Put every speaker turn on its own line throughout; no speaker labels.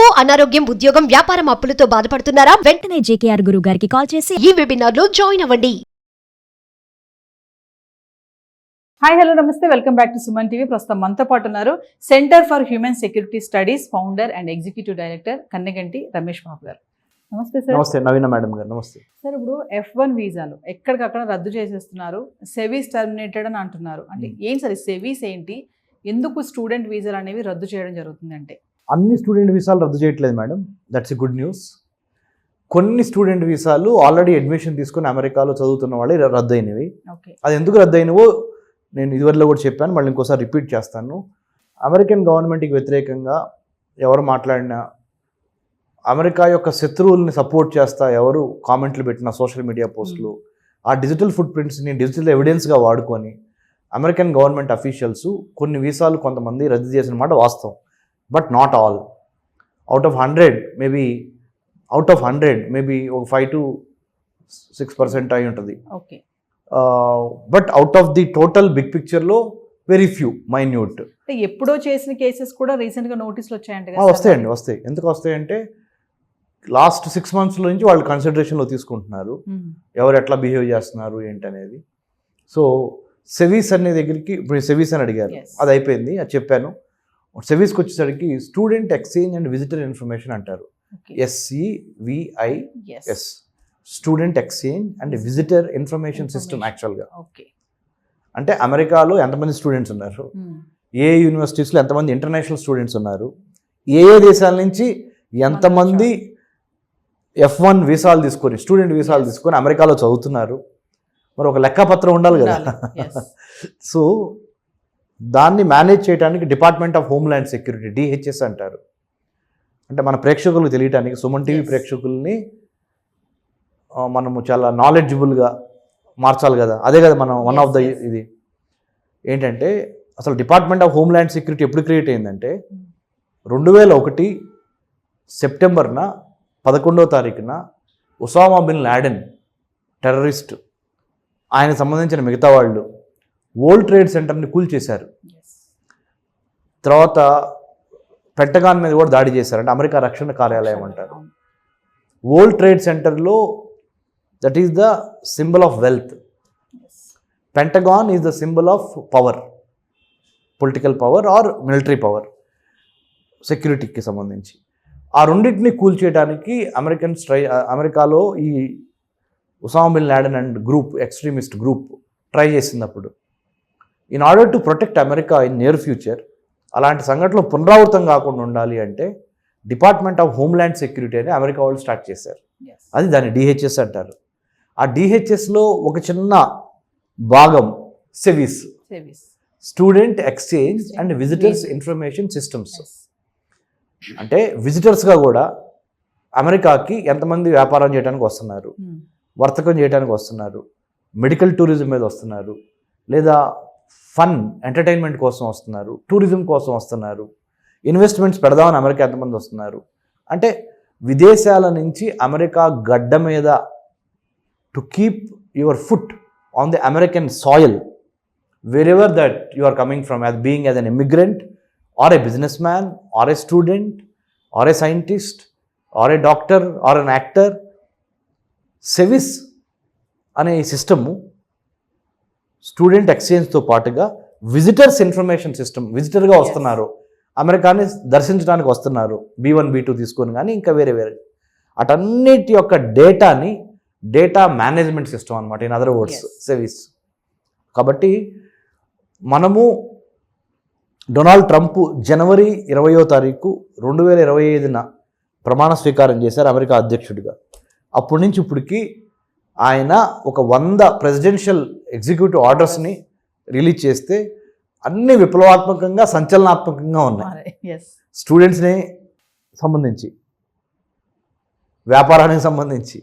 అప్పు, అనారోగ్యం, ఉద్యోగం, వ్యాపారం అప్పులతో బాధపడుతున్నారా?
వెంటనే జేకేఆర్ గురువు గారికి కాల్ చేసి
ఈ వెబినార్ లో జాయిన్ అవ్వండి.
హాయ్ హలో నమస్తే, welcome back to Suman TV. ప్రస్తుతం మనతో పాటు ఉన్నారు centre for human security studies founder and executive director Kanneganti Ramesh Babu గారు. నమస్తే సార్.
నమస్తే నవీన మేడం గారు. నమస్తే
సార్. ఇప్పుడు F1 వీసాలు ఎక్కడికక్కడ రద్దు చేసేస్తున్నారు, సెవీస్ టర్మినేటెడ్ అని అంటున్నారు. అంటే ఏంటి సార్ సెవీస్ ఏంటి, ఎందుకు స్టూడెంట్ వీసాలు అనేవి రద్దు చేయడం జరుగుతుంది? అంటే
అన్ని స్టూడెంట్ వీసాలు రద్దు చేయట్లేదు madam, that's a good news. కొన్ని స్టూడెంట్ వీసాలు ఆల్రెడీ అడ్మిషన్ తీసుకుని అమెరికాలో చదువుతున్న వాళ్ళే రద్దు అయినవి.
ఓకే,
అది ఎందుకు రద్దు అయినవో నేను ఇదివరలో కూడా చెప్పాను, మళ్ళీ ఇంకోసారి రిపీట్ చేస్తాను. అమెరికన్ గవర్నమెంట్కి వ్యతిరేకంగా ఎవరు మాట్లాడినా, అమెరికా యొక్క శత్రువుల్ని సపోర్ట్ చేస్తా ఎవరు కామెంట్లు పెట్టిన సోషల్ మీడియా పోస్టులు, ఆ డిజిటల్ ఫుట్ ప్రింట్స్ని డిజిటల్ ఎవిడెన్స్గా వాడుకొని అమెరికన్ గవర్నమెంట్ అఫీషియల్స్ కొన్ని వీసాలు కొంతమంది రద్దు చేసిన మాట వాస్తవం. But not all. Out of 100 maybe ఒక 5 to 6% అయి ఉంటుంది.
Okay,
but out of the total big పిక్చర్లో వెరీ ఫ్యూ మైన్యూట్.
అంటే ఎప్పుడో చేసిన కేసెస్ కూడా రీసెంట్గా నోటీసులు వచ్చాయంటే
వస్తాయండి, వస్తాయి. ఎందుకు వస్తాయంటే లాస్ట్ 6 months నుంచి వాళ్ళు కన్సిడరేషన్లో తీసుకుంటున్నారు ఎవరు ఎట్లా బిహేవ్ చేస్తున్నారు ఏంటనేది. సో సెవీస్ అనే దగ్గరికి ఇప్పుడు సెవీస్ అని అడిగారు, అది అయిపోయింది, అది చెప్పాను. సెవీస్కి వచ్చేసరికి student exchange and visitor information అంటారు, SCVIS, student exchange and visitor information system. యాక్చువల్గా అంటే అమెరికాలో ఎంతమంది స్టూడెంట్స్ ఉన్నారు, ఏ యూనివర్సిటీస్లో ఎంతమంది ఇంటర్నేషనల్ స్టూడెంట్స్ ఉన్నారు, ఏ దేశాల నుంచి ఎంతమంది F1 వీసాలు తీసుకొని స్టూడెంట్ వీసాలు తీసుకొని అమెరికాలో చదువుతున్నారు, మరి ఒక లెక్కపత్రం ఉండాలి కదా. సో దాన్ని మేనేజ్ చేయడానికి department of homeland security, DHS అంటారు. అంటే మన ప్రేక్షకులకు తెలియటానికి, సుమన్ టీవీ ప్రేక్షకుల్ని మనము చాలా నాలెడ్జబుల్గా మార్చాలి కదా, అదే కదా మనం వన్ ఆఫ్ ద ఇది ఏంటంటే, అసలు డిపార్ట్మెంట్ ఆఫ్ హోమ్ల్యాండ్ సెక్యూరిటీ ఎప్పుడు క్రియేట్ అయిందంటే 2001 సెప్టెంబర్న 11వ తారీఖున ఒసామా బిన్ లాడెన్ టెర్రరిస్ట్, ఆయనకు సంబంధించిన మిగతా వాళ్ళు వరల్డ్ ట్రేడ్ సెంటర్ని కూల్చేశారు. తర్వాత పెంటగాన్ మీద కూడా దాడి చేశారు, అంటే అమెరికా రక్షణ కార్యాలయం అంటారు. వరల్డ్ ట్రేడ్ సెంటర్లో that is the symbol of wealth, Pentagon is the symbol of power, political power or military power, సెక్యూరిటీకి సంబంధించి. ఆ రెండింటిని కూల్చేయడానికి అమెరికాలో ఈ Osama bin Laden and group, extremist group try చేసినప్పుడు in order to protect America in near future, అలాంటి సంఘటనలు పునరావృతం కాకుండా ఉండాలి అంటే డిపార్ట్మెంట్ ఆఫ్ హోమ్ల్యాండ్ సెక్యూరిటీ అని అమెరికా వాళ్ళు స్టార్ట్ చేశారు. అది దాన్ని DHS అంటారు. ఆ DHSలో ఒక చిన్న భాగం SEVIS, student exchange and visitors information systems. అంటే విజిటర్స్గా కూడా అమెరికాకి ఎంతమంది వ్యాపారం చేయడానికి వస్తున్నారు, వర్తకం చేయడానికి వస్తున్నారు, మెడికల్ టూరిజం మీద వస్తున్నారు, లేదా ఫన్ ఎంటర్టైన్మెంట్ కోసం వస్తున్నారు, టూరిజం కోసం వస్తున్నారు, ఇన్వెస్ట్మెంట్స్ పెడదామని అమెరికా ఎంతమంది వస్తున్నారు, అంటే విదేశాల నుంచి అమెరికా గడ్డ మీద to keep your foot on the American soil wherever that you are coming from, as being as an immigrant or a businessman or a student or a scientist or a doctor or an actor. SEVIS అనే ఈ system student ఎక్స్చేంజ్తో పాటుగా visitors information system, విజిటర్గా వస్తున్నారు, అమెరికాని దర్శించడానికి వస్తున్నారు, B1 B2 తీసుకొని కానీ ఇంకా వేరే అటన్నిటి యొక్క డేటా మేనేజ్మెంట్ సిస్టమ్ అనమాట, ఇన్ అదర్ వర్డ్స్ సెవిస్. కాబట్టి మనము డొనాల్డ్ ట్రంప్ జనవరి 20వ తారీఖు 2025న ప్రమాణ స్వీకారం చేశారు అమెరికా అధ్యక్షుడిగా. అప్పటి నుంచి ఇప్పటికి ఆయన ఒక 100 ప్రెసిడెన్షియల్ ఎగ్జిక్యూటివ్ ఆర్డర్స్ని రిలీజ్ చేస్తే అన్ని విప్లవాత్మకంగా, సంచలనాత్మకంగా ఉన్నాయి. స్టూడెంట్స్ని సంబంధించి, వ్యాపారానికి సంబంధించి,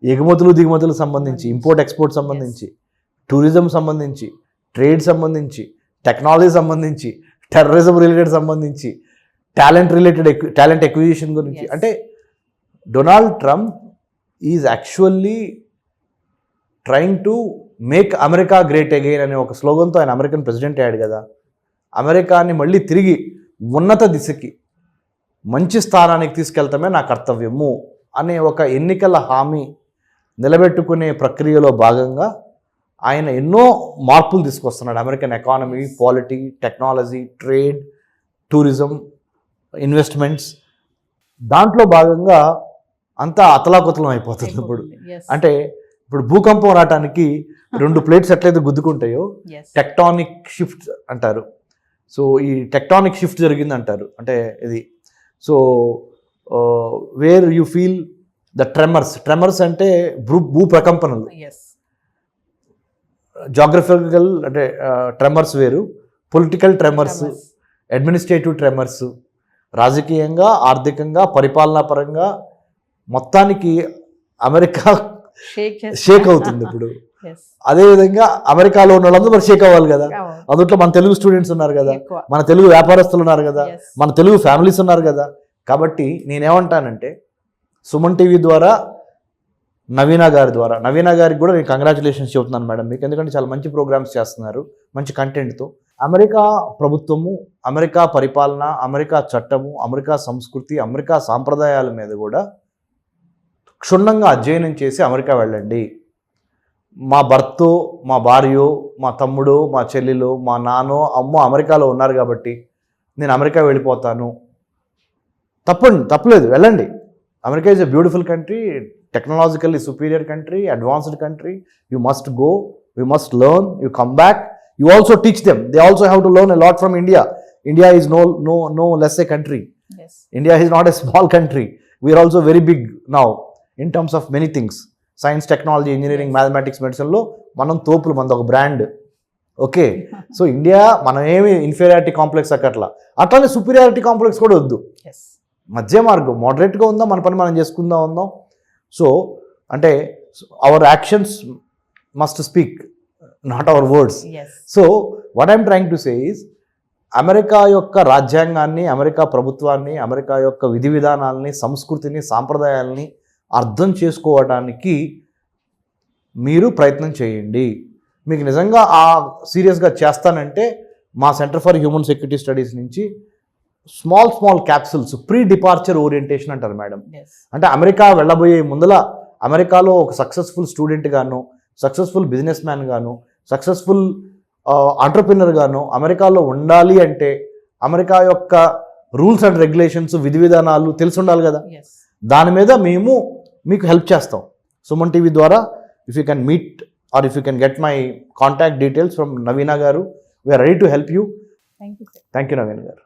ఎగుమతులు దిగుమతులకు సంబంధించి, ఇంపోర్ట్ ఎక్స్పోర్ట్ సంబంధించి, టూరిజం సంబంధించి, ట్రేడ్ సంబంధించి, టెక్నాలజీ సంబంధించి, టెర్రరిజం రిలేటెడ్ సంబంధించి, టాలెంట్ ఎక్విజిషన్ గురించి. అంటే Donald Trump is actually trying to make America great again అనే ఒక స్లోగన్తో ఆయన అమెరికన్ ప్రెసిడెంట్ అయ్యాడు కదా. అమెరికాని మళ్ళీ తిరిగి ఉన్నత దిశకి, మంచి స్థానానికి తీసుకెళ్తామే నా కర్తవ్యము అనే ఒక ఎన్నికల హామీ నిలబెట్టుకునే ప్రక్రియలో భాగంగా ఆయన ఎన్నో మార్పులు తీసుకొస్తున్నాడు. American economy, polity, technology, trade, tourism, investments. దాంట్లో భాగంగా అంతా అతలాకుతలం అయిపోతుంది ఇప్పుడు.
Yes.
అంటే ఇప్పుడు భూకంపం రావడానికి 2 ప్లేట్స్ ఎట్లయితే గుద్దుకుంటాయో
Yes.
టెక్టానిక్ షిఫ్ట్ అంటారు. సో ఈ టెక్టానిక్ షిఫ్ట్ జరిగింది అంటారు. అంటే ఇది so where you feel the tremors అంటే భూ ప్రకంపనలు.
Yes.
జాగ్రఫికల్ అంటే ట్రెమర్స్ వేరు, political tremors,
Tremors.
Administrative tremors, రాజకీయంగా, ఆర్థికంగా, పరిపాలనా పరంగా మొత్తానికి అమెరికా షేక్ అవుతుంది ఇప్పుడు.
Yes.
అదేవిధంగా అమెరికాలో ఉన్న వాళ్ళందరూ మరి షేక్ అవ్వాలి కదా.
అవును.
అందులో మన తెలుగు స్టూడెంట్స్ ఉన్నారు కదా,
ఎక్కువ.
మన తెలుగు వ్యాపారస్తులు ఉన్నారు కదా,
Yes.
మన తెలుగు ఫ్యామిలీస్ ఉన్నారు కదా. కాబట్టి నేనేమంటానంటే సుమన్ టీవీ ద్వారా నవీన గారికి కూడా నేను కంగ్రాచులేషన్స్ చెబుతున్నాను మేడం మీకు. ఎందుకంటే చాలా మంచి ప్రోగ్రామ్స్ చేస్తున్నారు మంచి కంటెంట్తో. అమెరికా ప్రభుత్వము, అమెరికా పరిపాలన, అమెరికా చట్టము, అమెరికా సంస్కృతి, అమెరికా సాంప్రదాయాల మీద కూడా క్షుణ్ణంగా అధ్యయనం చేసి అమెరికా వెళ్ళండి. మా భర్తో, మా భార్యో, మా తమ్ముడో, మా చెల్లిలో, మా నాన్నో, అమ్మో అమెరికాలో ఉన్నారు కాబట్టి నేను అమెరికా వెళ్ళిపోతాను, తప్పులేదు, వెళ్ళండి. America is a beautiful country, technologically superior country, advanced country. You must go, you must learn, you come back, you also teach them. They also have to learn a lot from India. India is no less a country.
Yes.
India is not a small country. We are also very big now in terms of many things. Science, technology, engineering, mathematics, medicine లో మనం తోపులు, మనది ఒక brand. Okay, so India మనం ఏమి inferiority complex అట్లానే superiority complex కూడా వద్దు.
Yes.
మధ్య మార్గం, మోడరేట్గా ఉందాం, మన పని మనం చేసుకుందాం ఉందాం. సో అంటే hour actions must speak, not our words.
Yes.
So what I'm trying to say is America యొక్క రాజ్యాంగాన్ని, అమెరికా ప్రభుత్వాన్ని, అమెరికా యొక్క విధి విధానాలని, సంస్కృతిని, సాంప్రదాయాలని అర్థం చేసుకోవడానికి మీరు ప్రయత్నం చేయండి. మీకు నిజంగా సీరియస్గా చేస్తానంటే మా centre for human security studies నుంచి small capsules, pre departure orientation అంటారు మేడం.
Yes.
అంటే అమెరికా వెళ్ళబోయే ముందల అమెరికాలో ఒక సక్సెస్ఫుల్ స్టూడెంట్ గాను, సక్సెస్ఫుల్ బిజినెస్ మ్యాన్ గాను, సక్సెస్ఫుల్ ఆంటర్ప్రినర్ గాను అమెరికాలో ఉండాలి అంటే అమెరికా యొక్క రూల్స్ అండ్ రెగ్యులేషన్స్, విధి విధానాలు తెలిసి ఉండాలి కదా.
Yes.
దాని మీద మేము మీకు హెల్ప్ చేస్తాం సుమన్ టీవీ ద్వారా. If you can meet or if you can get my contact details from Naveena garu, we are ready to help you.
Thank you, sir.
Thank you Naveen గారు.